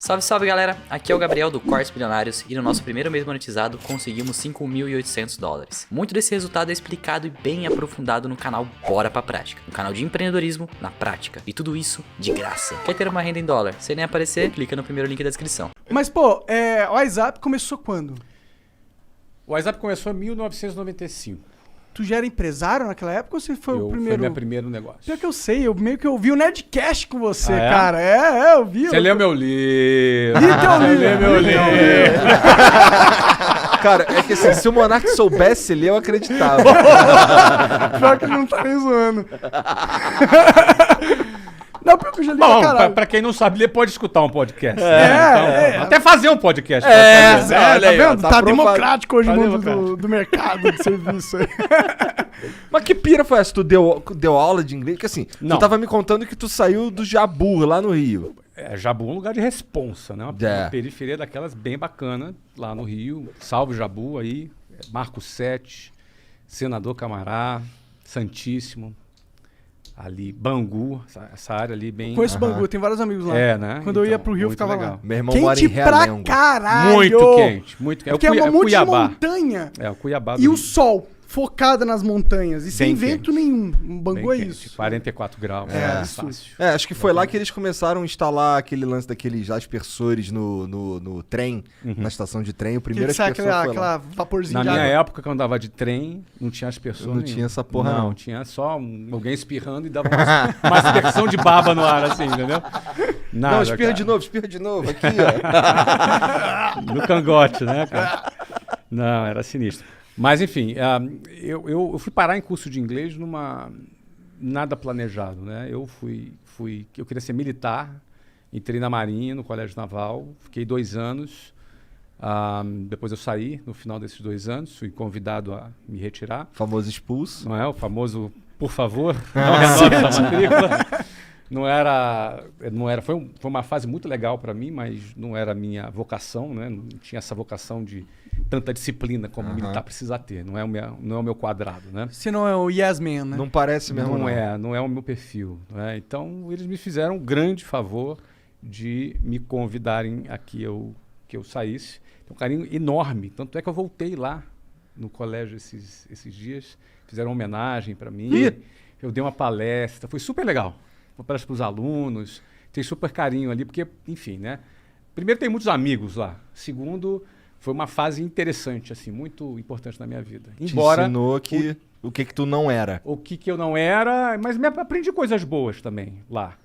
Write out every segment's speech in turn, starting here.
Salve, salve galera, aqui é o Gabriel do Cortes Bilionários e no nosso primeiro mês monetizado conseguimos $5.800. Muito desse resultado é explicado e bem aprofundado no canal Bora Pra Prática, um canal de empreendedorismo na prática, e tudo isso de graça. Quer ter uma renda em dólar? Sem nem aparecer? Clica no primeiro link da descrição. Mas pô, o WhatsApp começou quando? O WhatsApp começou em 1995. Tu já era empresário naquela época ou você foi o primeiro? Foi meu primeiro negócio. Pior que eu sei, eu meio que ouvi o Nerdcast com você, é? cara. Eu vi. Você leu meu livro. Li teu livro. Cara, é que assim, se o Monark soubesse ler, eu acreditava. Pior que não tá nem zoando. Não, pior que eu já li Bom, pra caralho. pra quem não sabe ler, pode escutar um podcast. Até fazer um podcast. Tá olha aí, ó, vendo? tá Tá aprovado. democrático hoje o Tá mundo democrático. do mercado de serviço aí. Mas que pira foi essa? Tu deu aula de inglês? Porque assim, Não. tu tava me contando que tu saiu do Jabu, lá no Rio. Jabu é um lugar de responsa, né? Uma periferia daquelas bem bacana, lá no Rio. Salve Jabu aí, Marco 7, Senador Camará, Santíssimo, ali, Bangu, essa área ali bem... Conheço Bangu, tem vários amigos lá. né? Quando eu ia Então, pro Rio, eu muito ficava legal. lá. Meu irmão mora em Quente pra Realengo. caralho. Muito quente, muito quente. Porque é um monte de Cuiabá. montanha. É, o Cuiabá do E o Rio. sol, focada nas montanhas. E sem Bem vento quente. nenhum. Um Bangu Bem é quente, isso. 44 graus. É, fácil. Acho que foi lá que eles começaram a instalar aquele lance daqueles aspersores no trem, na estação de trem. O primeiro Que sai aspersor foi lá. aquela vaporzinho Na de minha água. época, quando eu andava de trem, não tinha aspersor Não nenhum. tinha essa porra, não. Tinha só alguém espirrando e dava uma aspersão de baba no ar, assim, entendeu? Nada, Não, espirra cara. de novo, aqui, ó. No cangote, né, cara? Não, era sinistro. Mas, enfim, eu fui parar em curso de inglês nada planejado, né? Eu queria ser militar, entrei na Marinha, no Colégio Naval, fiquei 2 anos. Depois eu saí no final desses 2 anos, fui convidado a me retirar. Famoso expulso. Não é? O famoso, por favor, não renove essa matrícula. Não era, foi uma fase muito legal para mim, mas não era a minha vocação, né? Não tinha essa vocação de tanta disciplina como militar precisa ter. Não é o meu quadrado, né? Você não é o Yes Man, né? Não parece mesmo, Não é o meu perfil. Né? Então, eles me fizeram um grande favor de me convidarem a que eu saísse. Tem um carinho enorme. Tanto é que eu voltei lá no colégio esses dias. Fizeram uma homenagem para mim. Eu dei uma palestra. Foi super legal. Uma palestra para os alunos. Tem super carinho ali, porque, enfim, né? Primeiro, tem muitos amigos lá. Segundo, foi uma fase interessante, assim, muito importante na minha vida. Embora te ensinou o que tu não era. o que eu não era, mas aprendi coisas boas também lá.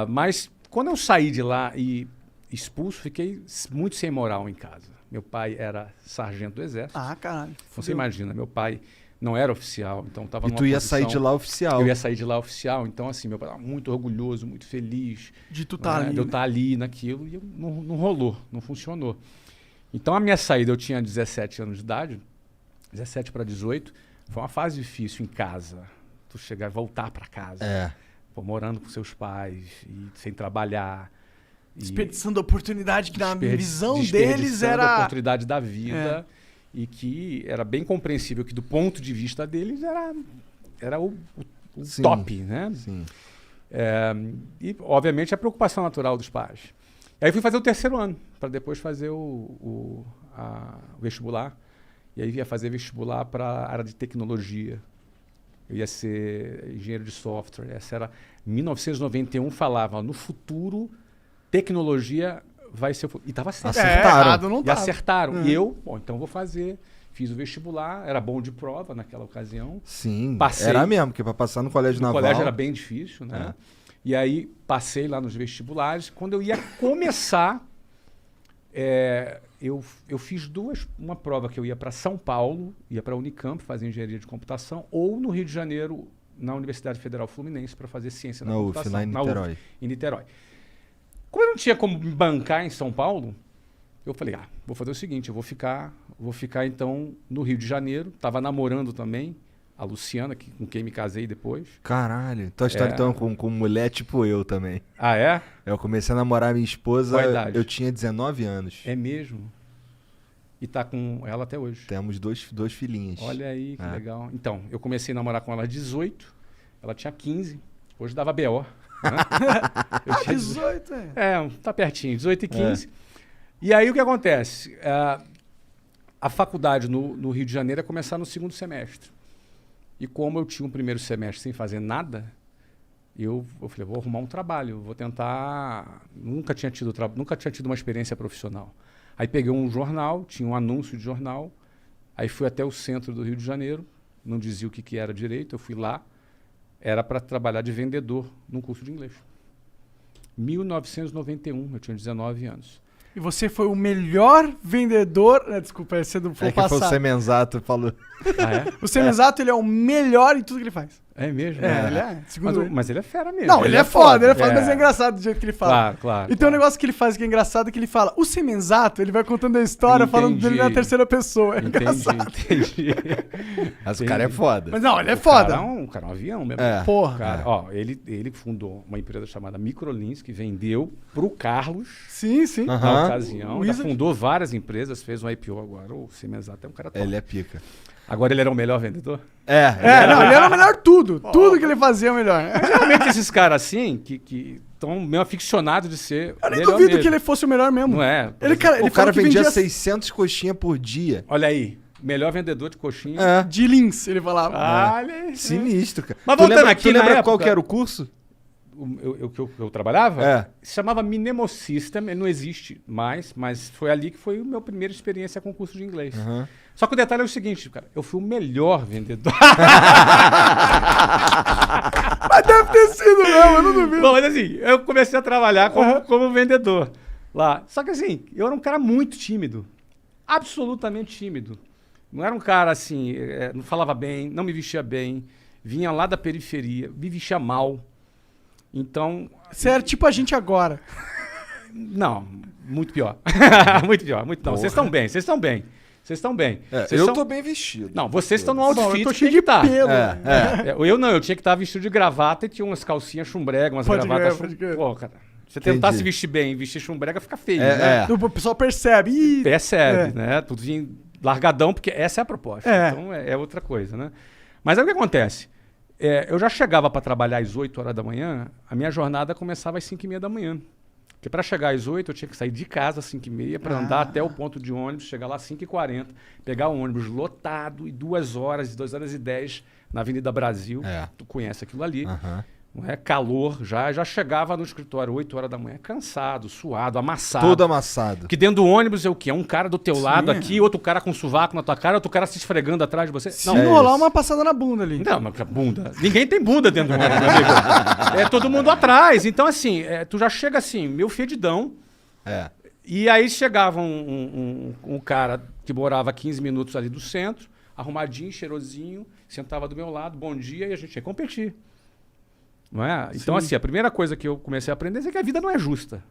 Mas quando eu saí de lá e expulso, fiquei muito sem moral em casa. Meu pai era sargento do exército. Caralho. Você imagina, meu pai não era oficial, então estava E numa tu ia posição... sair de lá oficial. Eu ia sair de lá oficial, então assim, meu pai estava muito orgulhoso, muito feliz. De tu tá ali. De eu estar ali naquilo, e não rolou, não funcionou. Então a minha saída, eu tinha 17 anos de idade, 17 para 18, foi uma fase difícil em casa. Tu chegar e voltar para casa, morando com seus pais, e sem trabalhar. Desperdiçando a oportunidade que na visão deles desperdiçando a era... oportunidade da vida. E que era bem compreensível que do ponto de vista deles era o Sim, top, né? Sim. E, obviamente, a preocupação natural dos pais. Aí fui fazer o 3º ano, para depois fazer o vestibular. E aí ia fazer vestibular para a área de tecnologia. Eu ia ser engenheiro de software. Essa era 1991, falava, no futuro, tecnologia vai ser... E estava certo. Acertaram. Errado não E tava. acertaram. E eu, então vou fazer. Fiz o vestibular, era bom de prova naquela ocasião. Sim, Passei. era mesmo, porque pra passar no colégio O naval... colégio era bem difícil, né? E aí passei lá nos vestibulares. Quando eu ia começar, eu fiz uma prova que eu ia para São Paulo, ia para a Unicamp fazer engenharia de computação, ou no Rio de Janeiro, na Universidade Federal Fluminense, para fazer ciência da Na UF, computação. lá em Niterói. UF, em Niterói. Como eu não tinha como me bancar em São Paulo, eu falei, vou fazer o seguinte, eu vou ficar então no Rio de Janeiro. Estava namorando também a Luciana, com quem me casei depois. Caralho, tua história então com mulher tipo eu também. Ah, é? Eu comecei a namorar minha esposa, Qual a idade? eu tinha 19 anos. É mesmo? E tá com ela até hoje. Temos dois filhinhos. Olha aí, que legal. Então, eu comecei a namorar com ela aos 18, ela tinha 15, hoje dava BO. Né? Eu tinha 18, é. tá pertinho, 18 e 15. E aí o que acontece? A faculdade no Rio de Janeiro ia começar no segundo semestre. E como eu tinha um primeiro semestre sem fazer nada, eu falei, vou arrumar um trabalho, vou tentar... Nunca tinha tido uma experiência profissional. Aí peguei um jornal, tinha um anúncio de jornal, aí fui até o centro do Rio de Janeiro, não dizia o que era direito, eu fui lá, era para trabalhar de vendedor num curso de inglês. 1991, eu tinha 19 anos. E você foi o melhor vendedor... Desculpa, você não foi É que foi o passar. Semenzato falou. Ah, é? O Semenzato, ele é o melhor em tudo que ele faz. É mesmo? Ele é. Segundo Mas ele é fera mesmo. Não, ele é foda, É. mas é engraçado do jeito que ele fala. Claro, claro. E tem um negócio que ele faz que é engraçado, que ele fala, o Semenzato, ele vai contando a história, falando dele na terceira pessoa. É engraçado. Entendi. Mas o cara é foda. Mas não, ele é foda. O cara é um avião mesmo. É. Porra. Cara, ó, ele fundou uma empresa chamada Microlins, que vendeu pro Carlos Sim, sim. na Aham. ocasião. O Já Wizard. fundou várias empresas, fez um IPO agora. O Semenzato é um cara top. Ele é pica. Agora ele era o melhor vendedor? Não, ele era o melhor tudo. Tudo que ele fazia é o melhor. Geralmente esses caras assim, que estão meio aficionados de ser Eu nem melhor duvido mesmo. que ele fosse o melhor mesmo. Não é? Ele O falou cara que vendia 600 coxinhas por dia. Olha aí, melhor vendedor de coxinha. É. de lins, ele falava. Olha aí. Sinistro, cara. Mas Tu voltando lembra, aqui, tu na lembra época- qual que era o curso? Eu trabalhava? É. Se chamava Minemo System, ele não existe mais, mas foi ali que foi a minha primeira experiência com curso de inglês. Uhum. Só que o detalhe é o seguinte, cara, eu fui o melhor vendedor. Mas deve ter sido mesmo, eu não duvido. Bom, mas assim, eu comecei a trabalhar como vendedor lá. Só que assim, eu era um cara muito tímido. Absolutamente tímido. Não era um cara assim, não falava bem, não me vestia bem, vinha lá da periferia, me vestia mal. Então, Você era tipo a gente agora. não, muito pior. Muito pior, muito não. Vocês estão bem, vocês estão bem. Vocês estão bem. Vocês eu são- tô bem vestido. Não, vocês estão no Bom, outfit eu tô que cheio tem de que tá. pelo. Eu não, eu tinha que estar vestido de gravata e tinha umas calcinhas chumbrega, umas Pode gravatas crer, pode crer. Pô, cara, você tentar Entendi. se vestir bem e vestir chumbrega fica feio, né? O pessoal percebe. Ih, Percebe, É. né? Tudo vinha largadão, porque essa é a proposta. É. Então é outra coisa, né? Mas aí o que acontece? Eu já chegava para trabalhar às 8 horas da manhã, a minha jornada começava às 5h30 da manhã. Porque para chegar às 8 eu tinha que sair de casa às 5h30 para andar até o ponto de ônibus, chegar lá às 5h40, pegar o ônibus lotado e 2 horas, 2h10 na Avenida Brasil. É. Tu conhece aquilo ali. Aham. Não é? Calor já chegava no escritório 8 horas da manhã, cansado, suado, amassado. Todo amassado. Porque dentro do ônibus é o quê? É um cara do teu Sim. lado aqui, outro cara com sovaco na tua cara, outro cara se esfregando atrás de você. se Não, não é rolar isso. uma passada na bunda ali. não, mas bunda. Ninguém tem bunda dentro do ônibus, meu amigo. É todo mundo atrás. Então, assim, tu já chega assim, meio fedidão. É. E aí chegava um cara que morava a 15 minutos ali do centro, arrumadinho, cheirosinho, sentava do meu lado, bom dia, e a gente ia competir. Não é? Então, assim, a primeira coisa que eu comecei a aprender é que a vida não é justa.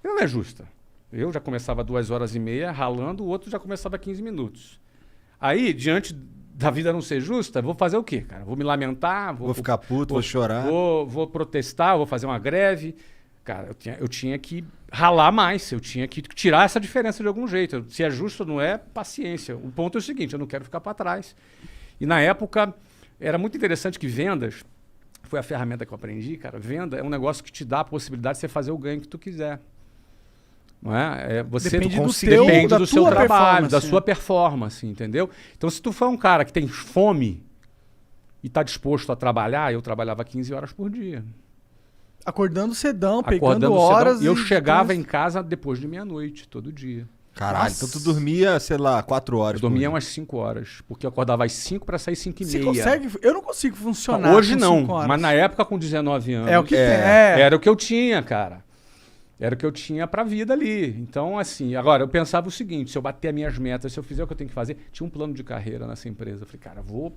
Ela não é justa. Eu já começava 2h30 ralando, o outro já começava 15 minutos. Aí, diante da vida não ser justa, vou fazer o quê, cara? Vou me lamentar? Vou ficar puto, vou chorar. Vou protestar, vou fazer uma greve. Cara, eu tinha que ralar mais, eu tinha que tirar essa diferença de algum jeito. Se é justo ou não é, paciência. O ponto é o seguinte, eu não quero ficar para trás. E na época, era muito interessante que vendas, foi a ferramenta que eu aprendi, cara. Venda é um negócio que te dá a possibilidade de você fazer o ganho que tu quiser. Não é? Você Depende do depende teu- da do seu tua trabalho, da performance, sua né? performance, entendeu? Então, se tu for um cara que tem fome e está disposto a trabalhar, eu trabalhava 15 horas por dia. Acordando cedão, pegando Acordando horas. cedão, e eu chegava em casa depois de meia-noite, todo dia. Caralho, Nossa. então tu dormia, sei lá, 4 horas. Eu dormia por umas 5 horas, porque eu acordava às 5 para sair 5h30. Você consegue? Eu não consigo funcionar. Hoje com não, 5 horas. mas na época com 19 anos. É o que É. tem. É. Era o que eu tinha, cara. Era o que eu tinha pra vida ali. Então, assim, agora eu pensava o seguinte: se eu bater as minhas metas, se eu fizer o que eu tenho que fazer, tinha um plano de carreira nessa empresa. Eu falei, cara, vou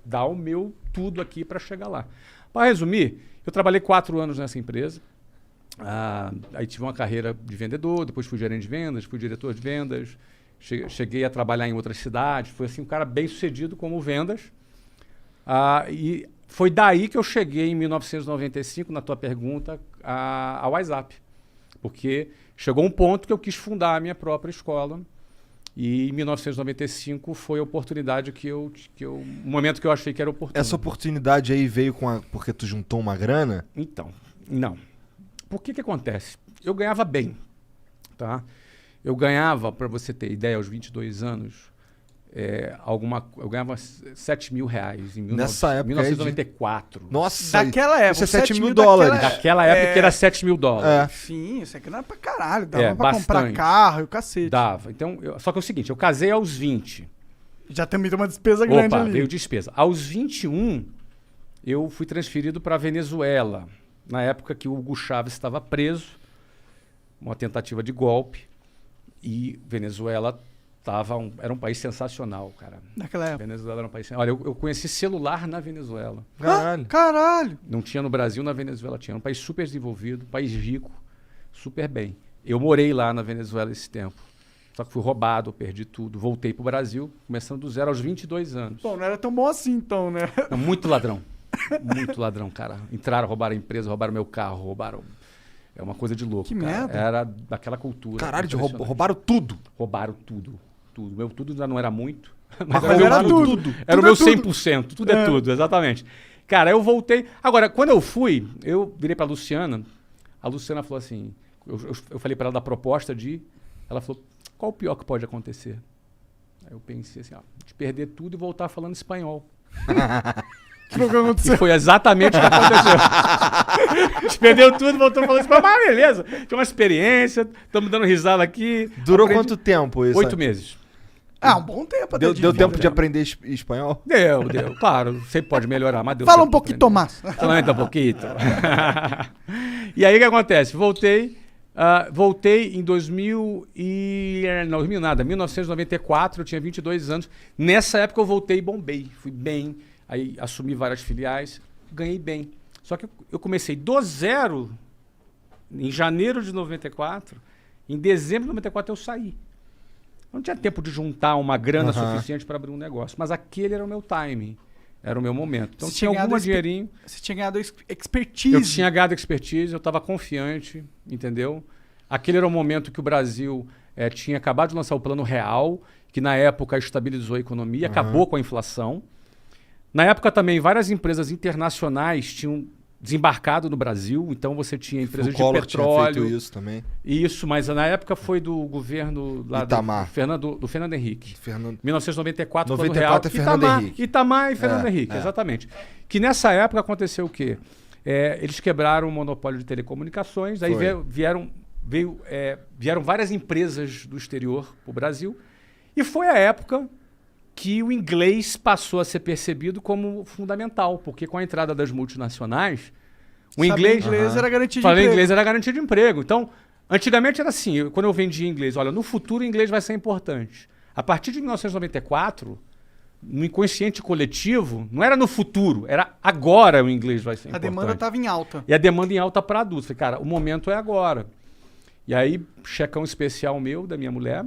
dar o meu tudo aqui pra chegar lá. Para resumir, eu trabalhei 4 anos nessa empresa. Aí tive uma carreira de vendedor, depois fui gerente de vendas, fui diretor de vendas, cheguei a trabalhar em outras cidades, fui assim, um cara bem sucedido como vendas. E foi daí que eu cheguei em 1995, na tua pergunta, ao WhatsApp. Porque chegou um ponto que eu quis fundar a minha própria escola E em 1995 foi a oportunidade o momento que eu achei que era oportuno. Essa oportunidade aí veio porque tu juntou uma grana? Então, não. Por que acontece? Eu ganhava bem, tá? Eu ganhava, para você ter ideia, aos 22 anos, eu ganhava R$7.000 em Nessa época 1994. Nossa, Daquela época. isso é $7.000. Daquela época que era $7.000. É. Sim, isso aqui não era pra caralho. Dava pra bastante. comprar carro e o cacete. Dava. Então, só que é o seguinte, eu casei aos 20. Já também tem uma despesa grande ali. Veio despesa. Aos 21, eu fui transferido para Venezuela. Na época que o Hugo Chávez estava preso, uma tentativa de golpe. E Venezuela era um país sensacional, cara. Naquela época. Venezuela era um país... Olha, eu conheci celular na Venezuela. Caralho. Caralho. Não tinha no Brasil, na Venezuela tinha. Era um país super desenvolvido, um país rico, super bem. Eu morei lá na Venezuela esse tempo. Só que fui roubado, perdi tudo. Voltei pro Brasil, começando do zero aos 22 anos. Bom, não era tão bom assim então, né? Não, muito ladrão. Muito ladrão, cara. Entraram, roubaram a empresa, roubaram meu carro, roubaram... É uma coisa de louco, Que cara. merda. Era daquela cultura. Caralho, impressionante. roubaram tudo. Roubaram tudo. Tudo. Meu tudo já não era muito. Mas era era meu tudo. Era o Tudo é meu tudo. 100%. Tudo é tudo, exatamente. Cara, eu voltei. Agora, quando eu fui, eu virei pra Luciana. A Luciana falou assim... Eu falei pra ela da proposta de... Ela falou, qual o pior que pode acontecer? Aí eu pensei assim, de perder tudo e voltar falando espanhol. O que aconteceu? E foi exatamente o que aconteceu. A gente perdeu tudo, voltou falando espanhol. Mas beleza, tinha uma experiência, estamos dando risada aqui. Durou quanto tempo isso? 8 meses. Ah, um bom tempo até. Deu tempo de aprender espanhol? Deu. Claro, sempre pode melhorar, mas deu Fala um tempo de pouquinho, aprender. Tomás. Aumenta um pouquinho. E aí o que acontece? Voltei em 1994, eu tinha 22 anos. Nessa época eu voltei e bombei. Fui bem, aí assumi várias filiais, ganhei bem. Só que eu comecei do zero em janeiro de 94, em dezembro de 94 eu saí. Eu não tinha tempo de juntar uma grana suficiente para abrir um negócio, mas aquele era o meu timing. Era o meu momento. Então tinha algum dinheirinho. Você tinha ganhado expertise. Eu tinha ganhado expertise, eu estava confiante, entendeu? Aquele era o momento que o Brasil tinha acabado de lançar o Plano Real, que na época estabilizou a economia, acabou com a inflação. Na época também, várias empresas internacionais tinham desembarcado no Brasil, então você tinha empresas de petróleo. Tinha feito isso também. Isso, mas na época foi do governo lá Itamar. do Fernando Henrique. 1994, 94 é Fernando Henrique. Itamar e Fernando Henrique, exatamente. Que nessa época aconteceu o quê? Eles quebraram o monopólio de telecomunicações, aí vieram várias empresas do exterior para o Brasil, e foi a época que o inglês passou a ser percebido como fundamental, porque com a entrada das multinacionais, o inglês era garantia de Falei emprego. inglês era garantia de emprego. Então, antigamente era assim, quando eu vendia inglês, olha, no futuro o inglês vai ser importante. A partir de 1994, no inconsciente coletivo, não era no futuro, era agora o inglês vai ser A importante. demanda estava em alta. E a demanda em alta para adultos. Falei, cara, o momento é agora. E aí, checão especial meu, da minha mulher.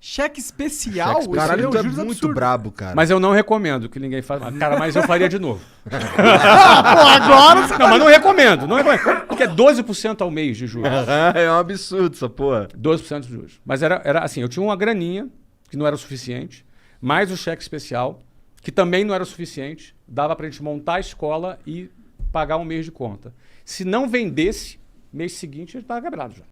Cheque especial? Cheque Caralho, tu é juros muito absurdos. brabo, cara. Mas eu não recomendo que ninguém faça. Cara, mas eu faria de novo. Pô, agora você Não, mas não recomendo. Porque é 12% ao mês de juros. É um absurdo essa porra. 12% de juros. Mas era assim, eu tinha uma graninha, que não era o suficiente, mais o cheque especial, que também não era o suficiente, dava pra gente montar a escola e pagar um mês de conta. Se não vendesse, mês seguinte, a gente tava quebrado já.